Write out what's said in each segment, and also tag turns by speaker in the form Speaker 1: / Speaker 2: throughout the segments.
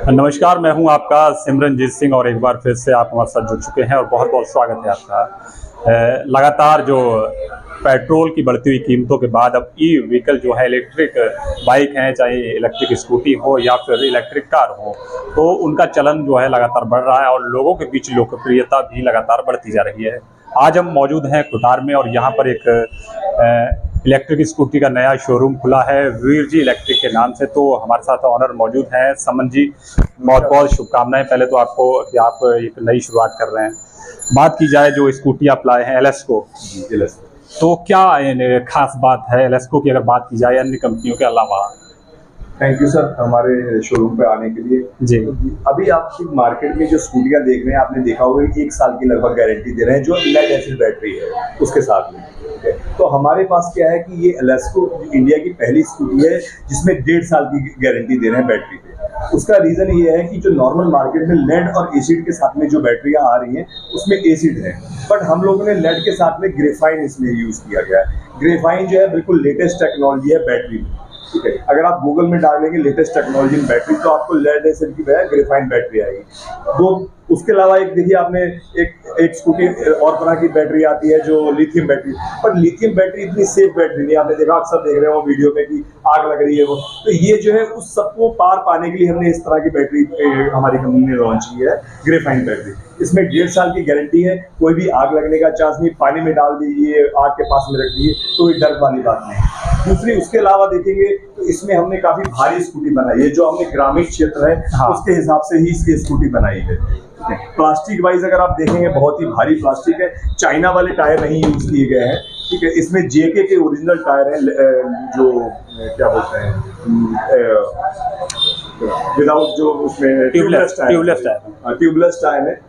Speaker 1: नमस्कार, मैं हूं आपका सिमरनजीत सिंह और एक बार फिर से आप हमारे साथ जुड़ चुके हैं और बहुत बहुत स्वागत है आपका। लगातार जो पेट्रोल की बढ़ती हुई कीमतों के बाद अब ई व्हीकल जो है, इलेक्ट्रिक बाइक हैं, चाहे इलेक्ट्रिक स्कूटी हो या फिर इलेक्ट्रिक कार हो, तो उनका चलन जो है लगातार बढ़ रहा है और लोगों के बीच लोकप्रियता भी लगातार बढ़ती जा रही है। आज हम मौजूद हैं कुटार में और यहाँ पर एक इलेक्ट्रिक स्कूटी का नया शोरूम खुला है वीर जी इलेक्ट्रिक के नाम से। तो हमारे साथ ऑनर मौजूद हैं समन जी, बहुत बहुत शुभकामनाएं पहले तो आपको कि आप एक नई शुरुआत कर रहे हैं। बात की जाए जो स्कूटी आप लाए हैं एलेस्को, तो क्या खास बात है एलेस्को की, अगर बात की जाए अन्य कंपनियों के अलावा?
Speaker 2: थैंक यू सर हमारे शोरूम पे आने के लिए
Speaker 1: जी।
Speaker 2: अभी आप मार्केट में जो स्कूटियाँ देख रहे हैं, आपने देखा होगा कि 1 साल की लगभग गारंटी दे रहे हैं, जो लेड एसिड बैटरी है उसके साथ में। तो हमारे पास क्या है कि ये एलेस्को इंडिया की पहली स्कूटी है जिसमें 1.5 साल की गारंटी दे रहे हैं बैटरी पे। उसका रीज़न ये है कि जो नॉर्मल मार्केट में लेड और एसिड के साथ में जो बैटरियाँ आ रही हैं उसमें एसिड है, बट हम लोगों ने लेड के साथ में ग्रेफाइन इसमें यूज़ किया गया है। ग्रेफाइन जो है बिल्कुल लेटेस्ट टेक्नोलॉजी है बैटरी में, ठीक है। अगर आप गूगल में डालेंगे लेटेस्ट टेक्नोलॉजी इन बैटरी तो आपको लेड एसिड की बजाय ग्रेफाइन बैटरी आएगी। दो उसके अलावा एक देखिए आपने एक स्कूटी और तरह की बैटरी आती है जो लिथियम बैटरी, पर लिथियम बैटरी इतनी सेफ बैटरी नहीं। आपने देखा अक्सर देख रहे हो वीडियो में कि आग लग रही है वो, तो ये जो है उस सबको पार पाने के लिए हमने इस तरह की बैटरी हमारी कंपनी ने लॉन्च की है, ग्रेफाइन बैटरी। इसमें 1.5 साल की गारंटी है, कोई भी आग लगने का चांस नहीं। पानी में डाल दीजिए, आग के पास में रख दीजिए, कोई डर वाली बात नहीं। दूसरी उसके अलावा देखेंगे तो इसमें हमने काफ़ी भारी स्कूटी बनाई है, जो हमने ग्रामीण क्षेत्र है उसके हिसाब से ही इसकी स्कूटी बनाई है। प्लास्टिक वाइज अगर आप देखेंगे बहुत ही भारी प्लास्टिक है, चाइना वाले टायर नहीं यूज किए गए हैं, ठीक है। इसमें जेके के ओरिजिनल टायर हैं, जो क्या बोलते हैं विदाउट जो उसमें ट्यूबलेस टायर है।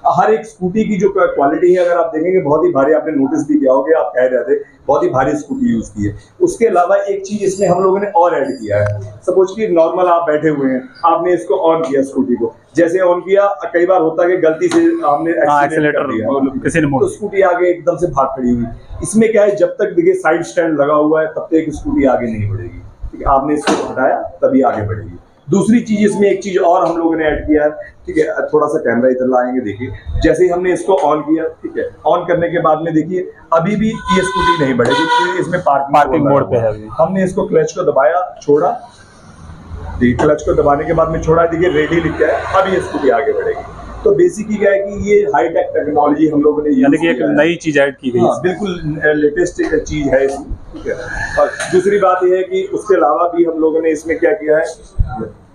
Speaker 2: हर एक स्कूटी की जो क्वालिटी है अगर आप देखेंगे बहुत ही भारी, आपने नोटिस भी किया होगा, आप कह रहे थे बहुत ही भारी स्कूटी यूज की है। उसके अलावा एक चीज इसमें हम लोगों ने और ऐड किया है। सपोज कि नॉर्मल आप बैठे हुए हैं, आपने इसको ऑन किया, स्कूटी को जैसे ऑन किया, कई बार होता है कि गलती से हमने एक्सीलेटर किसी ने तो स्कूटी आगे एकदम से भाग खड़ी हुई। इसमें क्या है, जब तक देखिए साइड स्टैंड लगा हुआ है तब तक स्कूटी आगे नहीं बढ़ेगी, ठीक है। आपने इसको हटाया तभी आगे बढ़ेगी। दूसरी चीज इसमें एक चीज और हम लोगों ने ऐड किया है, ठीक है। थोड़ा सा कैमरा इधर लाएंगे, देखिए जैसे ही हमने इसको ऑन किया, ठीक है, ऑन करने के बाद में देखिए अभी भी ये स्कूटी नहीं बढ़ेगी क्योंकि इसमें पार्किंग मोड पे है। हमने इसको क्लच को दबाया, छोड़ा, क्लच को दबाने के बाद में छोड़ा, देखिए रेडी लिखा है, अब ये स्कूटी आगे बढ़ेगी। तो बेसिकली क्या है कि ये हाईटेक टेक्नोलॉजी हम लोगों ने
Speaker 1: यानी कि एक नई चीज ऐड की गई है।
Speaker 2: बिल्कुल लेटेस्ट चीज है इसमें, ठीक है। और दूसरी बात ये है कि उसके अलावा भी हम लोगों ने इसमें क्या किया है,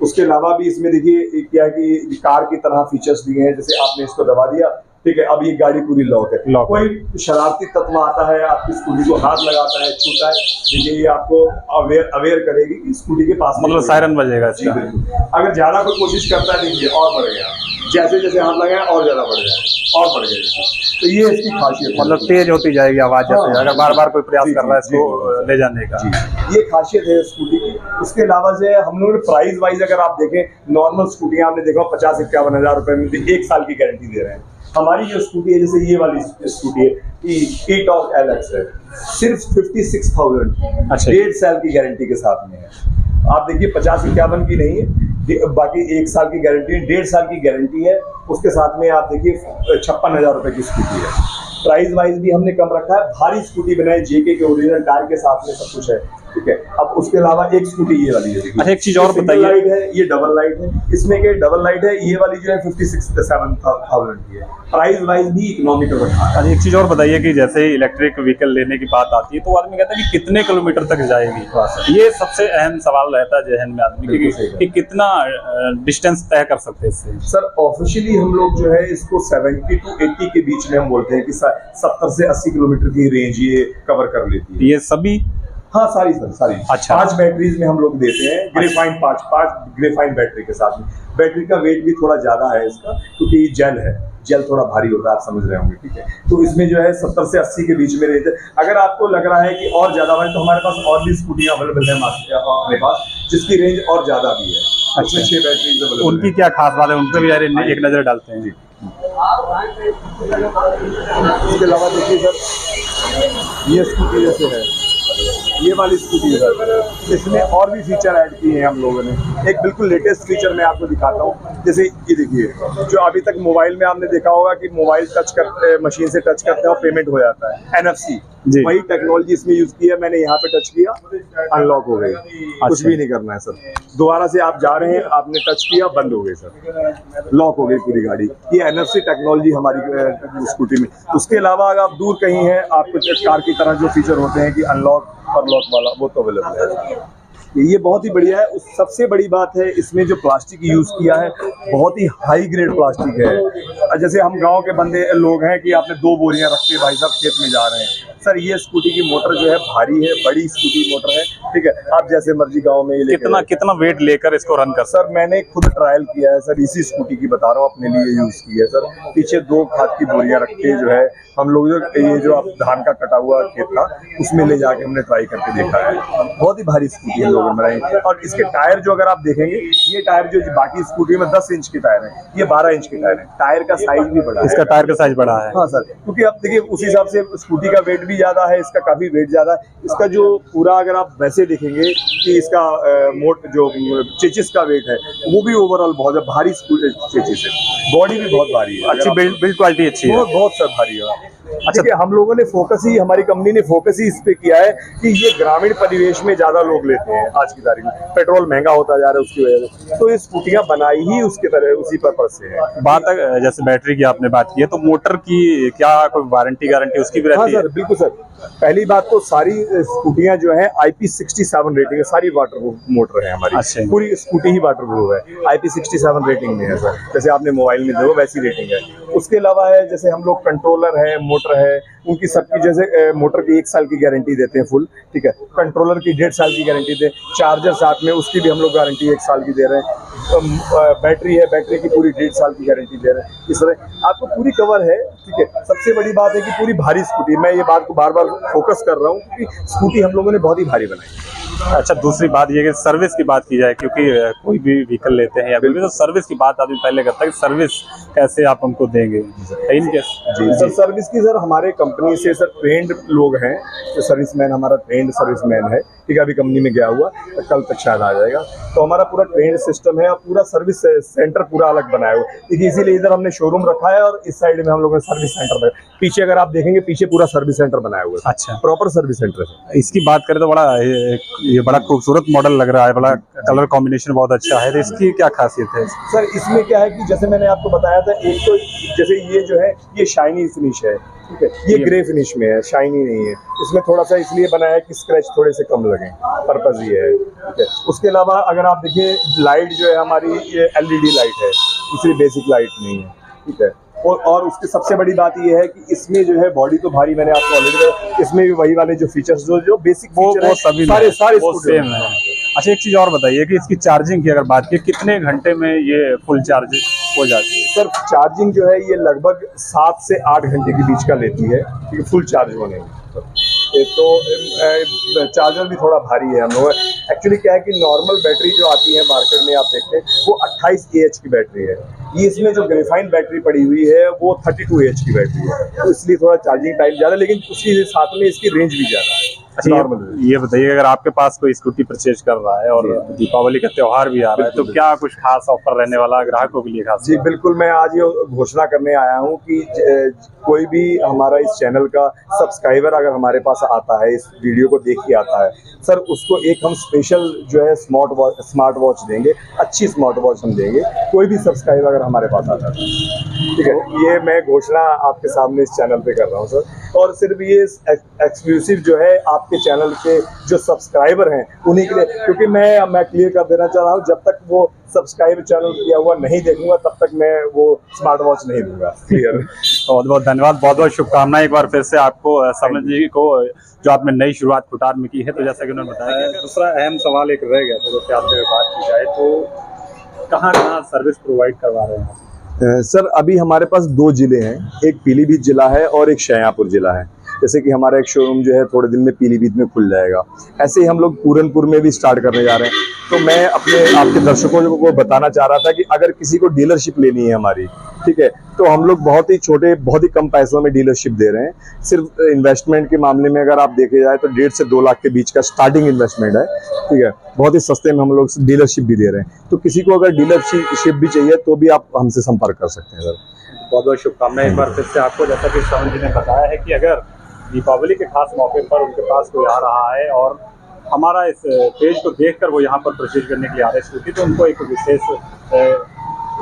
Speaker 2: उसके अलावा भी इसमें देखिए क्या है कि कार की तरह फीचर्स दिए हैं। जैसे आपने इसको दबा दिया, ठीक है, अब ये गाड़ी पूरी लॉक है। कोई शरारती तत्व आता है, आपकी स्कूटी को हाथ लगाता है, छूता है, देखिए ये आपको अवेयर करेगी कि स्कूटी के पास,
Speaker 1: मतलब सायरन बजेगा।
Speaker 2: जी बिल्कुल। अगर ज्यादा कोई कोशिश करता है, देखिए और बढ़ गया, जैसे जैसे हाथ लगाया और ज्यादा बढ़ जाए और बढ़ गया। तो ये इसकी खासियत,
Speaker 1: मतलब तेज होती जाएगी आवाज, अगर बार बार कोई प्रयास कर रहा है इसको ले जाने का,
Speaker 2: ये खासियत है स्कूटी की। उसके अलावा से हम लोग प्राइस वाइज अगर आप देखें, नॉर्मल स्कूटियाँ आपने देखा 50-51 हज़ार रुपए में 1 साल की गारंटी दे रहे हैं। हमारी जो स्कूटी है, जैसे ये वाली स्कूटी है ई-टॉक एलेक्स है, सिर्फ 56,000, 1.5 साल की गारंटी के साथ में है। आप देखिए 50-51 की नहीं है, बाकी 1 साल की गारंटी है, 1.5 साल की गारंटी है। उसके साथ में आप देखिए 56,000 रुपए की स्कूटी है। प्राइस वाइज भी हमने कम रखा है, भारी स्कूटी बनाई, जेके के ओरिजिनल टायर के साथ में सब कुछ है, ठीक है। अब उसके अलावा एक स्कूटी ये वाली है, देखिए।
Speaker 1: अच्छा, एक चीज और बताइए,
Speaker 2: लाइट है, ये डबल लाइट है। इसमें क्या डबल लाइट है, ये वाली जो है 56,000 की है। प्राइस वाइज भी इकोनॉमिकल रखा है।
Speaker 1: अच्छा, एक चीज और बताइए कि जैसे इलेक्ट्रिक व्हीकल लेने की बात आती है तो आदमी कहता है कि कितने किलोमीटर तक जाएगी। ये सबसे अहम सवाल रहता है जहन में आदमी कि कितना डिस्टेंस तय कर सकते हैं इससे।
Speaker 2: सर ऑफिशियली हम लोग जो है इसको 70 to 80 के बीच में हम बोलते हैं कि 70 से 80 किलोमीटर की रेंज ये कवर कर लेती है।
Speaker 1: ये सभी?
Speaker 2: हाँ सारी सर, सारी।
Speaker 1: अच्छा।
Speaker 2: 5 बैटरीज में हम लोग देते हैं, ग्रेफाइन 5 ग्रेफाइन बैटरी के साथ में। बैटरी का वेट भी थोड़ा ज्यादा है इसका, क्योंकि जेल है, जेल थोड़ा भारी होता है, आप समझ रहे होंगे, ठीक है। तो इसमें जो है 70 से 80 के बीच में रहते हैं। अगर आपको लग रहा है कि और ज्यादा है तो हमारे पास और भी स्कूटियाँ अवेलेबल है अपने पास, जिसकी रेंज और ज्यादा भी है।
Speaker 1: अच्छा,
Speaker 2: 6 बैटरीज अवेलेबल।
Speaker 1: उनकी क्या खास बात है, उन पर भी एक नजर डालते हैं।
Speaker 2: इसके अलावा देखिए सर, ये स्कूटी जैसे है, ये वाली स्कूटी है सर, इसमें और भी फीचर ऐड किए हैं हम लोगों ने। एक बिल्कुल लेटेस्ट फीचर मैं आपको दिखाता हूँ। जैसे ये देखिए, जो अभी तक मोबाइल में आपने देखा होगा कि मोबाइल टच करते, मशीन से टच करते हैं और पेमेंट हो जाता है, NFC, वही टेक्नोलॉजी इसमें यूज की है। मैंने यहाँ पे टच किया, अनलॉक हो गई। कुछ भी नहीं करना है सर, दोबारा से आप जा रहे हैं, आपने टच किया, बंद हो गई सर, लॉक हो गई पूरी गाड़ी। ये NFC टेक्नोलॉजी हमारी स्कूटी में। उसके अलावा अगर आप दूर कहीं हैं, आपको कार की तरह जो फीचर होते हैं कि अनलॉक और लॉक वाला, वो तो अवेलेबल है। ये बहुत ही बढ़िया है। उस सबसे बड़ी बात है इसमें जो प्लास्टिक यूज किया है, बहुत ही हाई ग्रेड प्लास्टिक है। जैसे हम गांव के बंदे लोग हैं कि आपने 2 बोरियां रख के भाई साहब खेत में जा रहे हैं, सर ये स्कूटी की मोटर जो है भारी है, बड़ी स्कूटी मोटर है, ठीक है। आप जैसे मर्जी गांव में
Speaker 1: कितना वेट लेकर इसको रन कर?
Speaker 2: सर मैंने खुद ट्रायल किया है सर, इसी स्कूटी की बता रहा हूँ, अपने लिए यूज की है सर। पीछे 2 खाद की बोरियां रख के जो है हम लोग, जो ये जो आप धान का कटा हुआ खेत था उसमें ले जाके हमने ट्राई करके देखा है। बहुत ही भारी स्कूटी हम लोगों ने बनाई। और इसके टायर जो अगर आप देखेंगे, ये टायर जो बाकी स्कूटी में 10 इंच के टायर है, ये 12 इंच के टायर है। टायर का साइज भी बड़ा है,
Speaker 1: इसका टायर का साइज बड़ा है।
Speaker 2: हाँ सर, क्योंकि आप देखिए उस हिसाब से स्कूटी का वेट भी ज्यादा है, इसका काफी वेट ज्यादा है। इसका जो पूरा अगर आप वैसे देखेंगे कि इसका मोट जो चेचिस का वेट है, वो भी ओवरऑल बहुत भारी चेचिस है। बॉडी भी बहुत भारी है,
Speaker 1: अच्छी बिल्ड क्वालिटी अच्छी है,
Speaker 2: बहुत सर भारी है। अच्छा, हम लोगों ने फोकस ही, हमारी कंपनी ने फोकस ही इस पे किया है कि ये ग्रामीण परिवेश में ज्यादा लोग लेते हैं आज की तारीख में। पेट्रोल महंगा होता जा रहा है उसकी वजह से, तो ये स्कूटियां बनाई ही उसके तरह उसी पर्पज से है।
Speaker 1: बात जैसे बैटरी की आपने बात की है, तो मोटर की क्या कोई वारंटी गारंटी उसकी भी रहती है?
Speaker 2: हाँ सर, बिल्कुल सर। पहली बात तो सारी स्कूटियां जो है IP67 रेटिंग है, सारी वाटरप्रूफ मोटर है हमारी।
Speaker 1: अच्छा।
Speaker 2: पूरी स्कूटी ही वाटरप्रूफ है, IP67 रेटिंग में है सर। जैसे आपने मोबाइल में देखो वैसी रेटिंग है। उसके अलावा है जैसे हम लोग कंट्रोलर है, मोटर है, उनकी सबकी जैसे मोटर की 1 साल की गारंटी देते हैं फुल, ठीक है। कंट्रोलर की 1.5 साल की गारंटी दे, चार्जर साथ में उसकी भी हम लोग गारंटी 1 साल की दे रहे हैं। बैटरी है, बैटरी की पूरी 1.5 साल की गारंटी दे रहे हैं। इस तरह आपको पूरी कवर है, ठीक है। सबसे बड़ी बात है कि पूरी भारी स्कूटी, मैं ये बात को बार बार फोकस कर रहा हूँ क्योंकि स्कूटी हम लोगों ने बहुत ही भारी बनाई।
Speaker 1: अच्छा, दूसरी बात ये कि सर्विस की बात की जाए, क्योंकि कोई भी व्हीकल लेते हैं या बिल्कुल, तो सर्विस की बात आदमी पहले करता है कि सर्विस कैसे आप हमको देंगे इनके?
Speaker 2: जी सर, सर्विस की सर हमारे कंपनी से सर ट्रेंड लोग हैं, तो सर्विसमैन हमारा ट्रेंड सर्विसमैन है, ठीक है। अभी कंपनी में गया हुआ, कल तक शायद आ जाएगा। तो हमारा पूरा ट्रेंड सिस्टम है और पूरा सर्विस सेंटर पूरा अलग बनाया हुआ है। देखिए इसीलिए इधर हमने शोरूम रखा है और इस साइड में हम लोगों ने सर्विस सेंटर बनाया। पीछे अगर आप देखेंगे, पीछे पूरा सर्विस सेंटर बनाया हुआ है।
Speaker 1: अच्छा,
Speaker 2: प्रॉपर सर्विस सेंटर है।
Speaker 1: इसकी बात करें तो ये बड़ा खूबसूरत मॉडल लग रहा है, बड़ा कलर कॉम्बिनेशन बहुत अच्छा है। तो इसकी क्या खासियत है
Speaker 2: सर? इसमें क्या है कि जैसे मैंने आपको बताया था, एक तो जैसे ये जो है ये शाइनी फिनिश है, ठीक है। ये ग्रे फिनिश में है, शाइनी नहीं है। इसमें थोड़ा सा इसलिए बनाया है कि स्क्रैच थोड़े से कम लगे, पर्पज ये है, ठीक है। उसके अलावा अगर आप देखिए, लाइट जो है हमारी ये LED लाइट है, दूसरी बेसिक लाइट नहीं है, ठीक है। और उसकी सबसे बड़ी बात ये है कि इसमें जो है बॉडी तो भारी, मैंने आपको ऑलरेडी, इसमें भी वही वाले जो फीचर्स जो बेसिक फीचर है
Speaker 1: सभी
Speaker 2: सारे
Speaker 1: सेम है। अच्छा, एक चीज और बताइए कि इसकी चार्जिंग की अगर बात की, कितने घंटे में ये फुल चार्ज हो जाती है?
Speaker 2: सर चार्जिंग जो है ये लगभग 7 से 8 घंटे के बीच का लेती है, ठीक है, फुल चार्ज होने में। तो चार्जर भी थोड़ा भारी है हम लोग। एक्चुअली क्या है कि नॉर्मल बैटरी जो आती है मार्केट में, आप देखते हैं वो 28 AH की बैटरी है। ये इसमें जो ग्रेफाइन बैटरी पड़ी हुई है वो 32 AH की बैटरी है, तो इसलिए थोड़ा चार्जिंग टाइम ज़्यादा, लेकिन उसी साथ में इसकी रेंज भी ज़्यादा है।
Speaker 1: अच्छा, ये बताइए, अगर आपके पास कोई स्कूटी परचेज कर रहा है और दीपावली का त्योहार भी आ रहा है, तो क्या कुछ खास ऑफर रहने वाला ग्राहकों के लिए खास?
Speaker 2: जी बिल्कुल, मैं आज ये घोषणा करने आया हूँ कि कोई भी हमारा इस चैनल का सब्सक्राइबर अगर हमारे पास आता है, इस वीडियो को देख के आता है सर, उसको एक हम स्पेशल जो है स्मार्ट वॉच देंगे, अच्छी स्मार्ट वॉच हम देंगे, कोई भी सब्सक्राइबर अगर हमारे पास आता है, ठीक है। ये मैं घोषणा आपके सामने इस चैनल पे कर रहा हूँ सर। और सिर्फ ये एक्सक्लूसिव जो है आपके चैनल के जो सब्सक्राइबर हैं उन्हीं के लिए, क्योंकि मैं क्लियर कर देना चाह रहा हूँ, जब तक वो सब्सक्राइब चैनल किया हुआ नहीं देखूंगा तब तक मैं वो स्मार्ट वॉच नहीं दूंगा। क्लियर।
Speaker 1: बहुत बहुत धन्यवाद, बहुत बहुत शुभकामनाएं एक बार फिर से आपको, समर जी को, जो आपने नई शुरुआत खुटार में की है। तो जैसा कि उन्होंने बताया, दूसरा अहम सवाल एक रह गया, तो जैसे आपसे बात की जाए तो कहाँ सर्विस प्रोवाइड करवा रहे हैं?
Speaker 2: सर अभी हमारे पास 2 जिले हैं, एक पीलीभीत जिला है और एक शाहजहाँपुर जिला है। जैसे कि हमारा एक शोरूम जो है थोड़े दिन में पीलीभीत में खुल जाएगा, ऐसे ही हम लोग पूरनपुर में भी स्टार्ट करने जा रहे हैं। तो मैं अपने आपके दर्शकों को बताना चाह रहा था कि अगर किसी को डीलरशिप लेनी है हमारी, ठीक है, तो हम लोग बहुत ही छोटे, बहुत ही कम पैसों में डीलरशिप दे रहे हैं। सिर्फ इन्वेस्टमेंट के मामले में अगर आप देखे जाए तो 1.5 से 2 लाख के बीच का स्टार्टिंग इन्वेस्टमेंट है, ठीक है। बहुत ही सस्ते में हम लोग डीलरशिप भी दे रहे हैं, तो किसी को अगर डीलरशिप भी चाहिए तो भी आप हमसे संपर्क कर सकते हैं सर।
Speaker 1: बहुत बहुत शुभकामनाएं एक बार फिर से आपको। जैसा कि श्रवण जी ने बताया है कि अगर दीपावली के खास मौके पर उनके पास कोई आ रहा है और हमारा इस पेज को देखकर वो यहाँ पर परचेज करने के लिए आ रहे हैं, तो उनको एक विशेष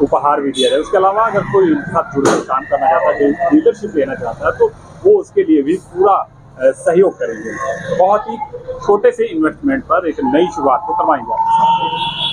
Speaker 1: उपहार भी दिया जाए। उसके अलावा अगर कोई उनके साथ जुड़कर काम करना चाहता है, डीलरशिप लेना चाहता है, तो वो उसके लिए भी पूरा सहयोग करेंगे। बहुत ही छोटे से इन्वेस्टमेंट पर एक नई शुरुआत को करवाई जा सकती है।